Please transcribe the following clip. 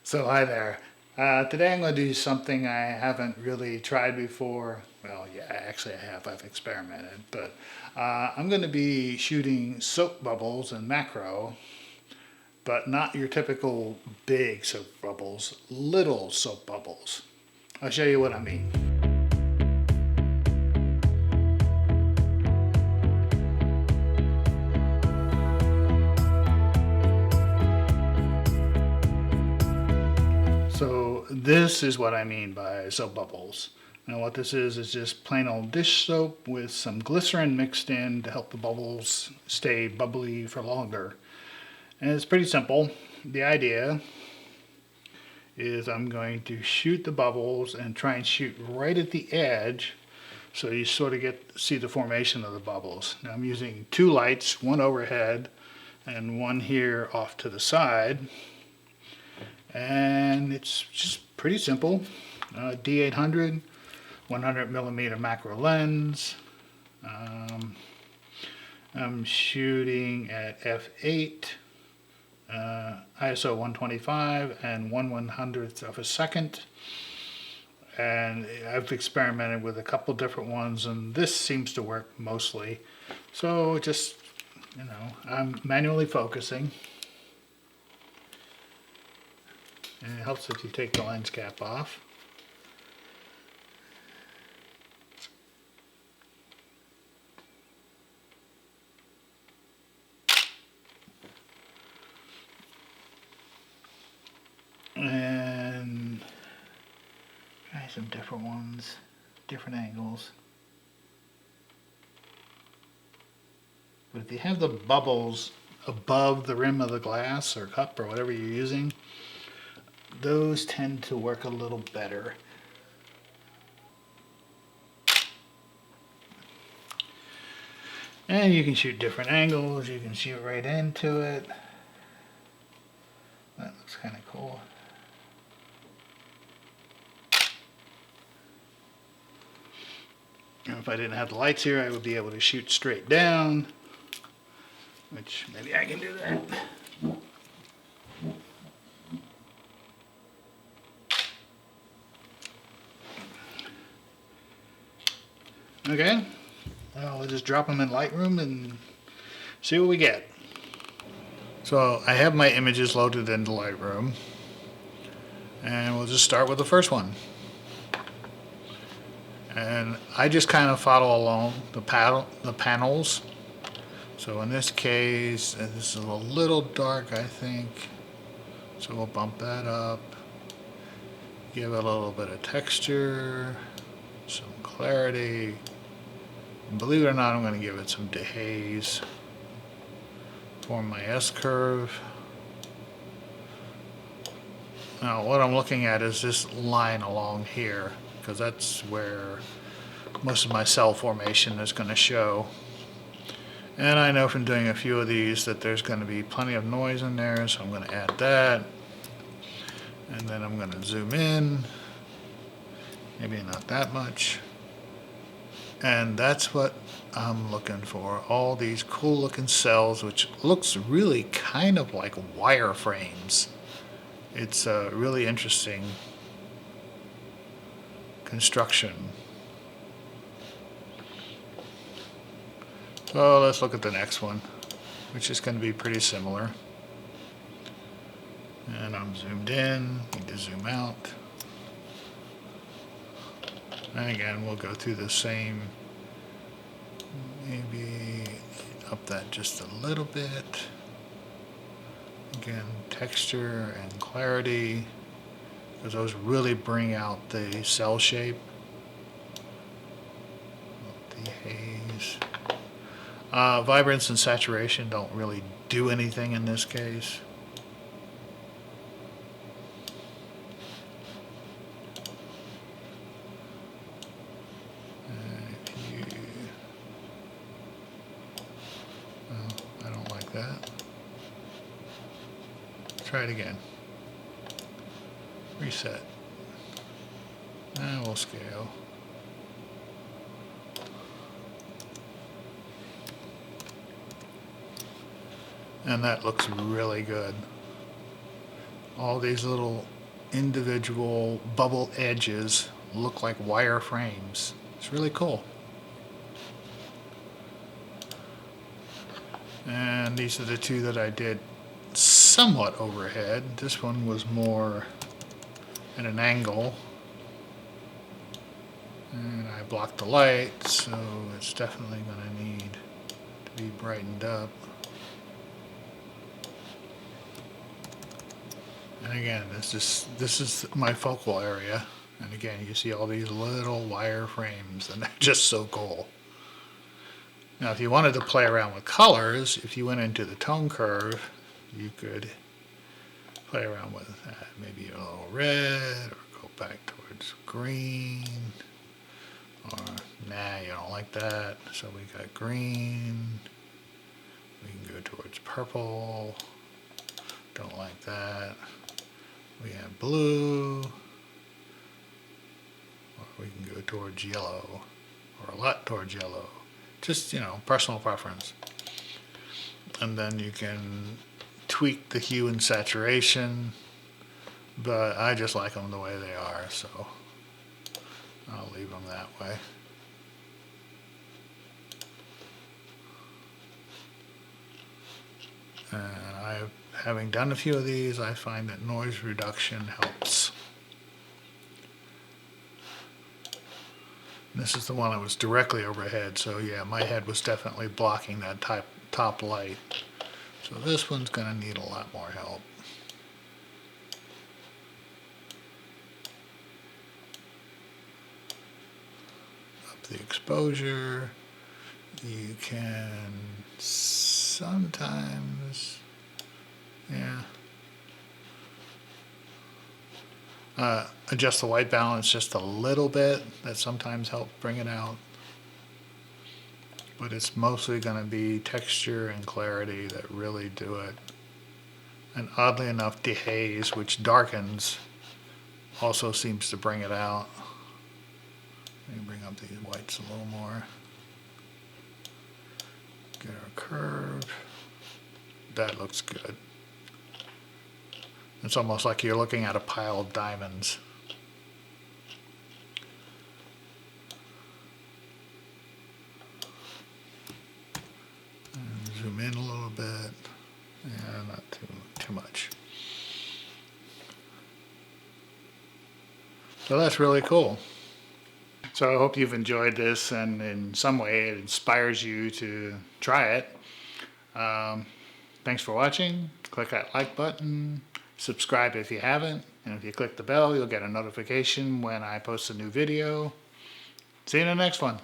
So hi there. Today I'm going to do something I haven't really tried before. Well, yeah, actually I have. I've experimented, but I'm going to be shooting soap bubbles in macro, but not your typical big soap bubbles, little soap bubbles. I'll show you what I mean. So this is what I mean by soap bubbles. Now what this is just plain old dish soap with some glycerin mixed in to help the bubbles stay bubbly for longer. And it's pretty simple. The idea is I'm going to shoot the bubbles and try and shoot right at the edge so you sort of see the formation of the bubbles. Now I'm using two lights, one overhead and one here off to the side. And it's just pretty simple. D800, 100 millimeter macro lens. I'm shooting at f8, ISO 125 and 1/100th of a second. And I've experimented with a couple different ones, and this seems to work mostly. So just, I'm manually focusing. And it helps if you take the lens cap off. And try some different ones, different angles. But if you have the bubbles above the rim of the glass or cup or whatever you're using, those tend to work a little better. And you can shoot different angles, you can shoot right into it. That looks kind of cool. And if I didn't have the lights here, I would be able to shoot straight down, which maybe I can do that. Okay, well, we'll just drop them in Lightroom and see what we get. So I have my images loaded into Lightroom, and we'll just start with the first one. And I just kind of follow along the panels. So in this case, this is a little dark, I think. So we'll bump that up, give it a little bit of texture, some clarity. And believe it or not, I'm going to give it some dehaze. Form my S-curve. Now what I'm looking at is this line along here, because that's where most of my cell formation is going to show. And I know from doing a few of these that there's going to be plenty of noise in there, so I'm going to add that. And then I'm going to zoom in, maybe not that much. And that's what I'm looking for, all these cool looking cells, which looks really kind of like wireframes. It's a really interesting construction. So let's look at the next one, which is going to be pretty similar. And I'm zoomed in, need to zoom out. And again, we'll go through the same, maybe up that just a little bit. Again, texture and clarity, because those really bring out the cell shape. Dehaze. Vibrance and saturation don't really do anything in this case. I don't like that. Try it again. Reset. And we'll scale. And that looks really good. all these little individual bubble edges look like wire frames. It's really cool. And these are the two that I did somewhat overhead. This one was more at an angle. And I blocked the light, so it's definitely going to need to be brightened up. And again, this is my focal area. And again, you see all these little wire frames, and they're just so cool. Now, if you wanted to play around with colors, if you went into the tone curve, you could play around with that. Maybe a little red, or go back towards green, or nah, you don't like that. So we got green. We can go towards purple. Don't like that. We have blue. Or we can go towards yellow, or a lot towards yellow. Just, personal preference. And then you can tweak the hue and saturation, but I just like them the way they are, so I'll leave them that way. And having done a few of these, I find that noise reduction helps. This is the one that was directly overhead, so yeah, my head was definitely blocking that top light. So this one's going to need a lot more help. Up the exposure. You can sometimes, adjust the white balance just a little bit. That sometimes helps bring it out. But it's mostly going to be texture and clarity that really do it. And oddly enough, dehaze, which darkens, also seems to bring it out. Let me bring up these whites a little more. Get our curve. That looks good. It's almost like you're looking at a pile of diamonds. And zoom in a little bit. Yeah, not too much. So that's really cool. So I hope you've enjoyed this, and in some way it inspires you to try it. Thanks for watching. Click that like button. Subscribe if you haven't. And if you click the bell, you'll get a notification when I post a new video. See you in the next one.